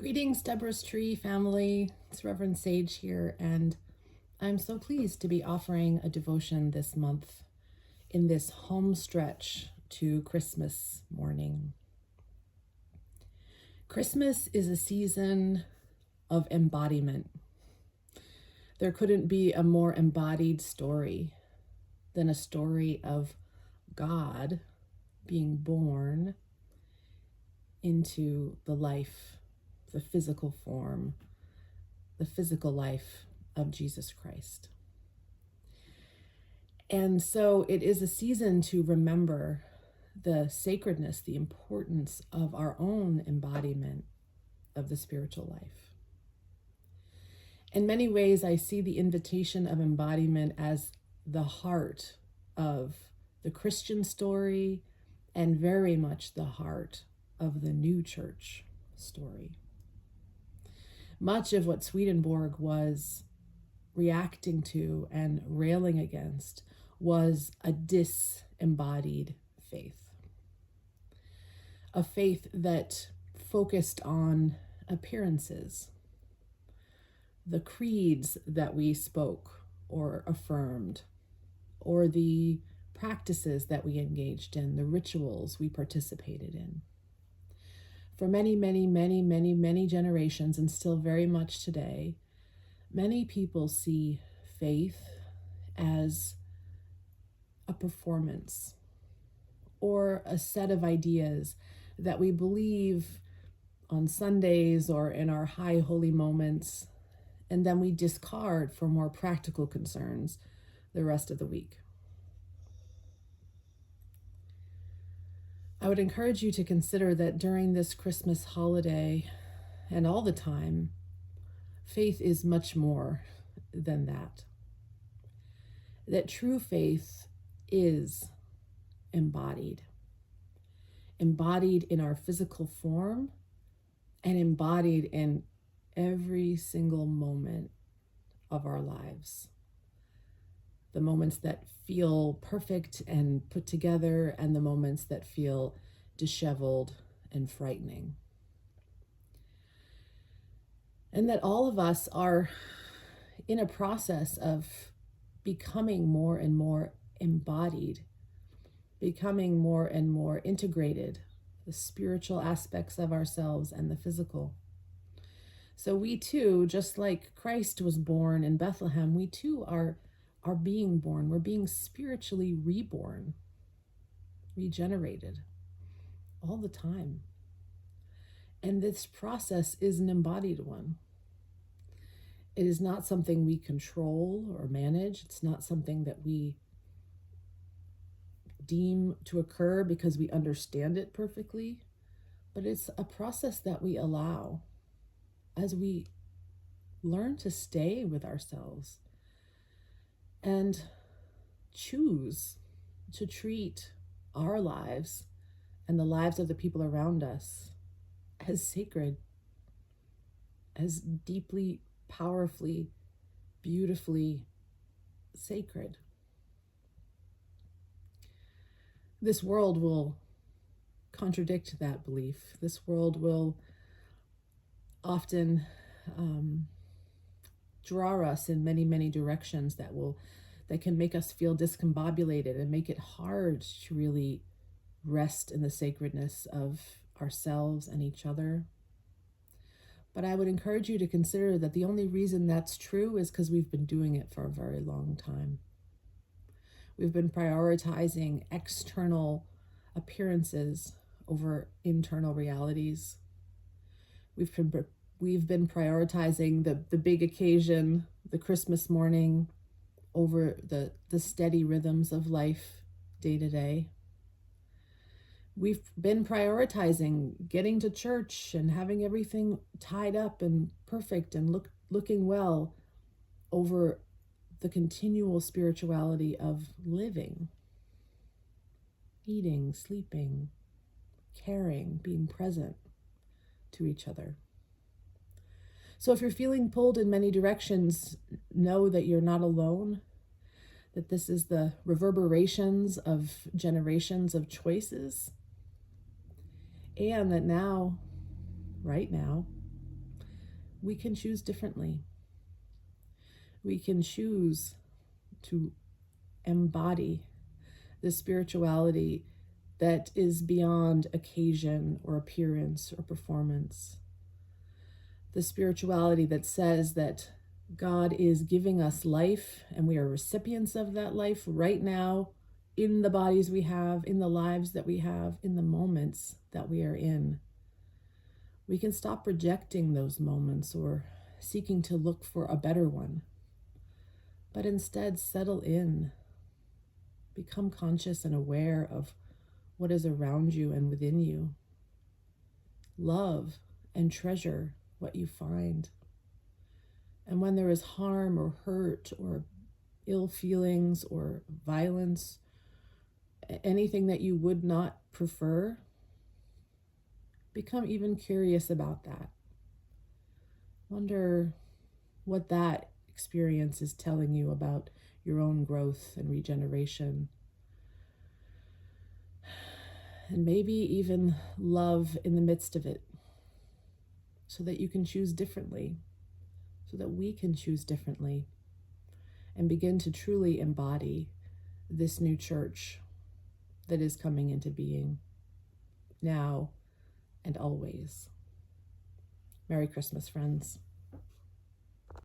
Greetings, Deborah's Tree family. It's Reverend Sage here, and I'm so pleased to be offering a devotion this month in this home stretch to Christmas morning. Christmas is a season of embodiment. There couldn't be a more embodied story than a story of God being born into the life, the physical form, the physical life of Jesus Christ. And so it is a season to remember the sacredness, the importance of our own embodiment of the spiritual life. In many ways, I see the invitation of embodiment as the heart of the Christian story and very much the heart of the new church story. Much of what Swedenborg was reacting to and railing against was a disembodied faith. A faith that focused on appearances, the creeds that we spoke or affirmed, or the practices that we engaged in, the rituals we participated in. For many, many, many, many, many generations, and still very much today, many people see faith as a performance or a set of ideas that we believe on Sundays or in our high holy moments, and then we discard for more practical concerns the rest of the week. I would encourage you to consider that during this Christmas holiday and all the time, faith is much more than that. That true faith is embodied in our physical form and embodied in every single moment of our lives. The moments that feel perfect and put together, and the moments that feel disheveled and frightening. And that all of us are in a process of becoming more and more embodied, becoming more and more integrated, the spiritual aspects of ourselves and the physical. So we too, just like Christ was born in Bethlehem, we too are being born. We're being spiritually reborn, regenerated all the time. And this process is an embodied one. It is not something we control or manage. It's not something that we deem to occur because we understand it perfectly, but it's a process that we allow as we learn to stay with ourselves and choose to treat our lives and the lives of the people around us as sacred, as deeply, powerfully, beautifully sacred. This world will contradict that belief. This world will often draw us in many, many directions that can make us feel discombobulated and make it hard to really rest in the sacredness of ourselves and each other. But I would encourage you to consider that the only reason that's true is because we've been doing it for a very long time. We've been prioritizing external appearances over internal realities. We've been prioritizing the big occasion, the Christmas morning, over the steady rhythms of life day to day. We've been prioritizing getting to church and having everything tied up and perfect and looking well over the continual spirituality of living, eating, sleeping, caring, being present to each other. So if you're feeling pulled in many directions, know that you're not alone, that this is the reverberations of generations of choices, and that now, right now, we can choose differently. We can choose to embody the spirituality that is beyond occasion or appearance or performance. The spirituality that says that God is giving us life and we are recipients of that life right now, in the bodies we have, in the lives that we have, in the moments that we are in. We can stop rejecting those moments or seeking to look for a better one, but instead settle in, become conscious and aware of what is around you and within you. Love and treasure what you find. And when there is harm or hurt or ill feelings or violence, anything that you would not prefer, become even curious about that. Wonder what that experience is telling you about your own growth and regeneration. And maybe even love in the midst of it, so that you can choose differently, so that we can choose differently, and begin to truly embody this new church that is coming into being now and always. Merry Christmas, friends.